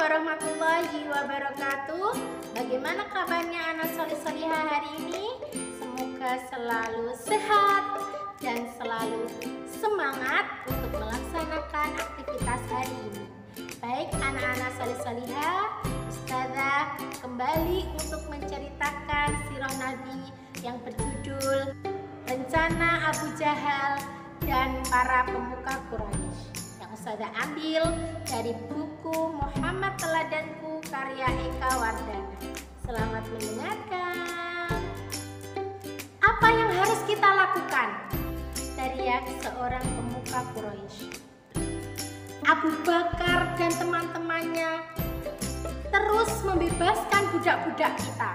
warahmatullahi wabarakatuh. Bagaimana kabarnya anak solih-solihah hari ini? Semoga selalu sehat dan selalu semangat untuk melaksanakan aktivitas hari ini. Baik anak-anak solih-solihah, Ustazah kembali untuk menceritakan sirah Nabi yang berjudul Rencana Abu Jahal dan Para Pemuka Quraisy, yang Ustazah ambil dari buku Muhammad Teladanku karya Eka Wardana. Selamat mendengarkan. Apa yang harus kita lakukan? Teriak seorang pemuka Quraisy. Abu Bakar dan teman-temannya terus membebaskan budak-budak kita.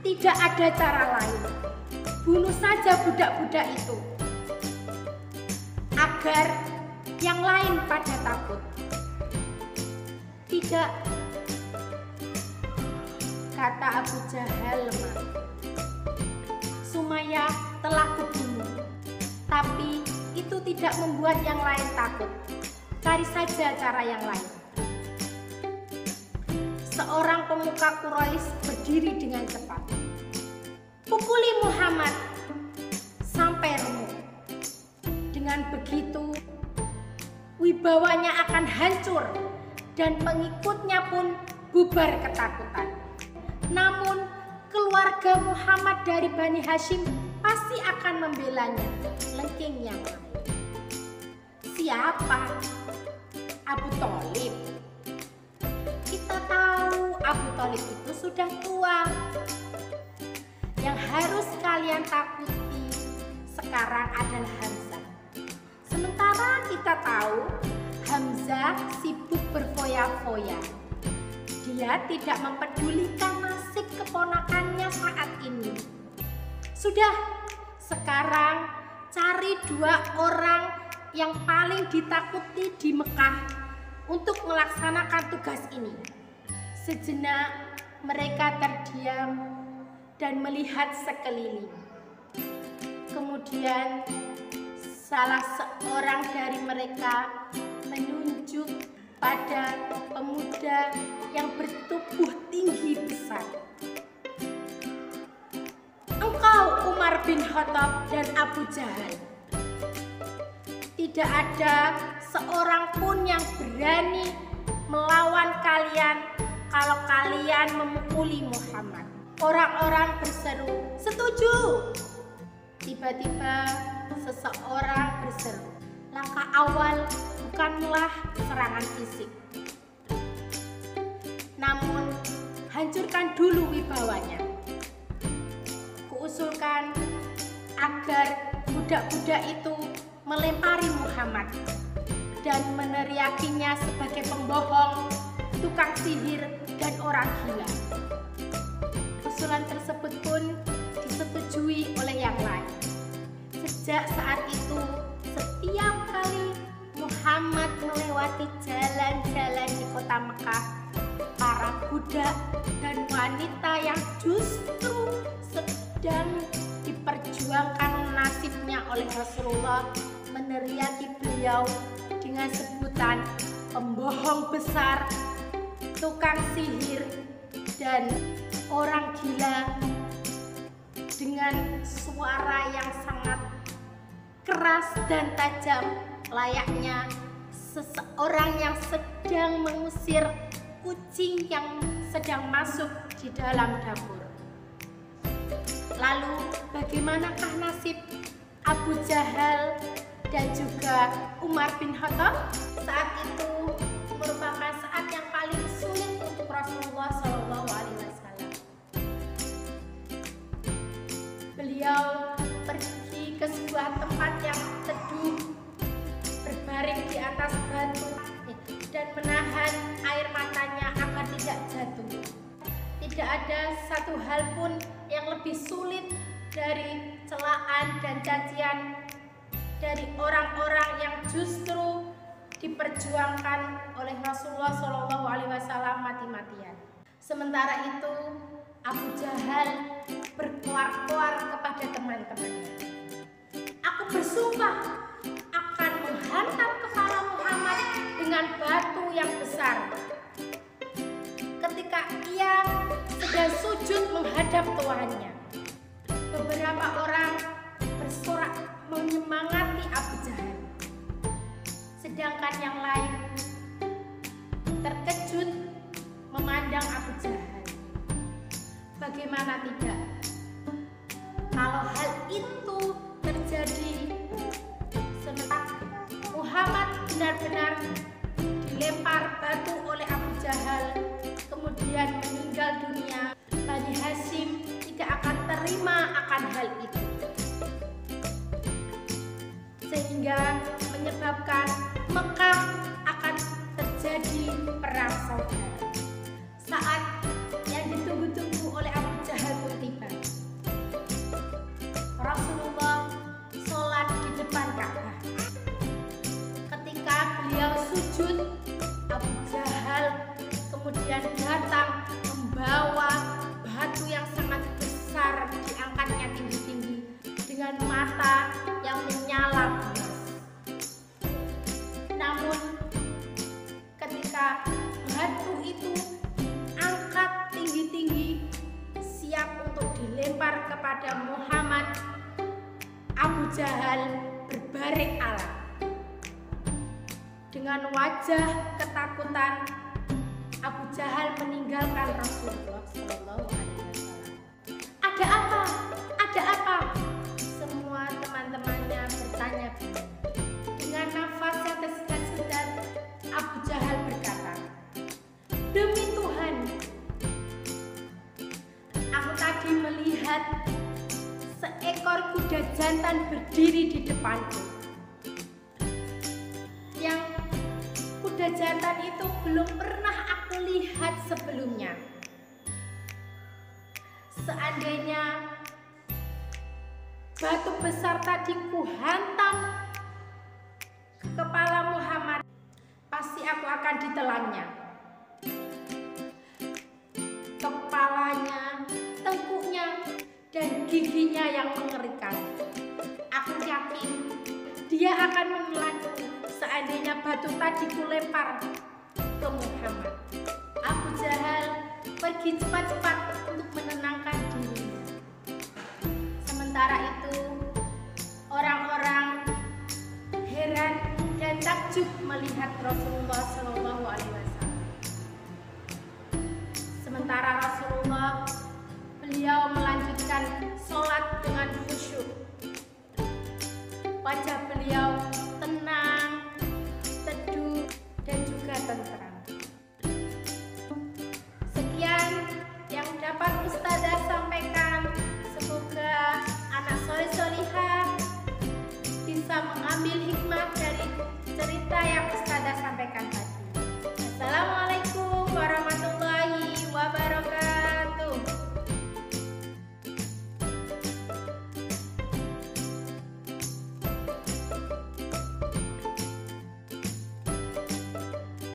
Tidak ada cara lain. Bunuh saja budak-budak itu, agar yang lain pada takut. Tidak, kata Abu Jahal lemah. Sumayyah telah kubunuh, tapi itu tidak membuat yang lain takut. Cari saja cara yang lain. Seorang pemuka Quraisy berdiri dengan cepat. Pukuli Muhammad sampai remuk. Dengan begitu, wibawanya akan hancur dan pengikutnya pun bubar ketakutan. Namun, keluarga Muhammad dari Bani Hashim pasti akan membelanya. Lengking yang lain. Siapa? Abu Thalib. Kita tahu Abu Thalib itu sudah tua. Yang harus kalian takuti sekarang adalah Hamzah. Sementara kita tahu Hamzah sibuk berfoya-foya. Dia tidak mempedulikan nasib keponakannya saat ini. Sudah, sekarang cari 2 orang yang paling ditakuti di Mekah untuk melaksanakan tugas ini. Sejenak mereka terdiam dan melihat sekeliling. Kemudian salah seorang dari mereka menunjuk pada pemuda yang bertubuh tinggi besar. Engkau Umar bin Khattab dan Abu Jahal. Tidak ada seorang pun yang berani melawan kalian kalau kalian memukuli Muhammad. Orang-orang berseru, setuju. Tiba-tiba seseorang berseru, langkah awal bukanlah serangan fisik, namun hancurkan dulu wibawanya. Kuusulkan agar budak-budak itu melempari Muhammad dan meneriakinya sebagai pembohong, tukang sihir, dan orang gila. Usulan tersebut pun disetujui oleh yang lain. Sejak saat itu, setiap kali Muhammad melewati jalan-jalan di kota Mekah, para budak dan wanita yang justru sedang diperjuangkan nasibnya oleh Rasulullah meneriaki beliau dengan sebutan pembohong besar, tukang sihir, dan orang gila dengan suara yang sangat keras dan tajam, layaknya seseorang yang sedang mengusir kucing yang sedang masuk di dalam dapur. Lalu bagaimanakah nasib Abu Jahal dan juga Umar bin Khattab? Saat itu merupakan saat yang paling sulit untuk Rasulullah SAW. Beliau pergi ke sebuah tempat yang teduh, berbaring di atas batu dan menahan air matanya agar tidak jatuh. Tidak ada satu hal pun yang lebih sulit dari celaan dan cacian dari orang-orang yang justru diperjuangkan oleh Rasulullah SAW mati-matian. Sementara itu Abu Jahal berkuar-kuar kepada teman-temannya. Aku bersumpah akan menghantam kepala Muhammad dengan batu sujud menghadap tuannya. Beberapa orang bersorak menyemangati Abu Jahal, sedangkan yang lain terkejut memandang Abu Jahal. Bagaimana tidak? Kalau hal itu terjadi sementara Muhammad benar-benar dilempar batu oleh Abu Jahal, kemudian meninggal dunia, Bani Hashim tidak akan terima akan hal itu, sehingga menyebabkan Mekah akan terjadi perang saudara. Saat yang ditunggu-tunggu oleh Abu Jahal pun tiba. Rasulullah sholat di depan Ka'bah. Ketika beliau sujud, Abu Jahal kemudian datang membawa batu yang sangat besar, diangkatnya tinggi-tinggi dengan mata yang menyala panas. Namun ketika batu itu diangkat tinggi-tinggi siap untuk dilempar kepada Muhammad, Abu Jahal berbaring alam dengan wajah ketakutan. Abu Jahal meninggalkan Rasulullah SAW. Ada apa? Ada apa? Semua teman-temannya bertanya. Dengan nafas yang tersendat-sendat, Abu Jahal berkata, "Demi Tuhan, aku tadi melihat seekor kuda jantan berdiri di depanku. Yang kuda jantan itu belum pernah aku lihat sebelumnya. Seandainya batu besar tadi kuhantam ke kepala Muhammad, pasti aku akan ditelannya. Kepalanya, tengkuknya, dan giginya yang mengerikan. Aku yakin dia akan menelanku seandainya batu tadi kulempar ke Muhammad." Abu Jahal pergi cepat-cepat untuk menenangkan dirinya. Sementara itu orang-orang heran dan takjub melihat Rasulullah SAW. Sementara Rasulullah, beliau melanjutkan sholat dengan khusyuk. Wajah beliau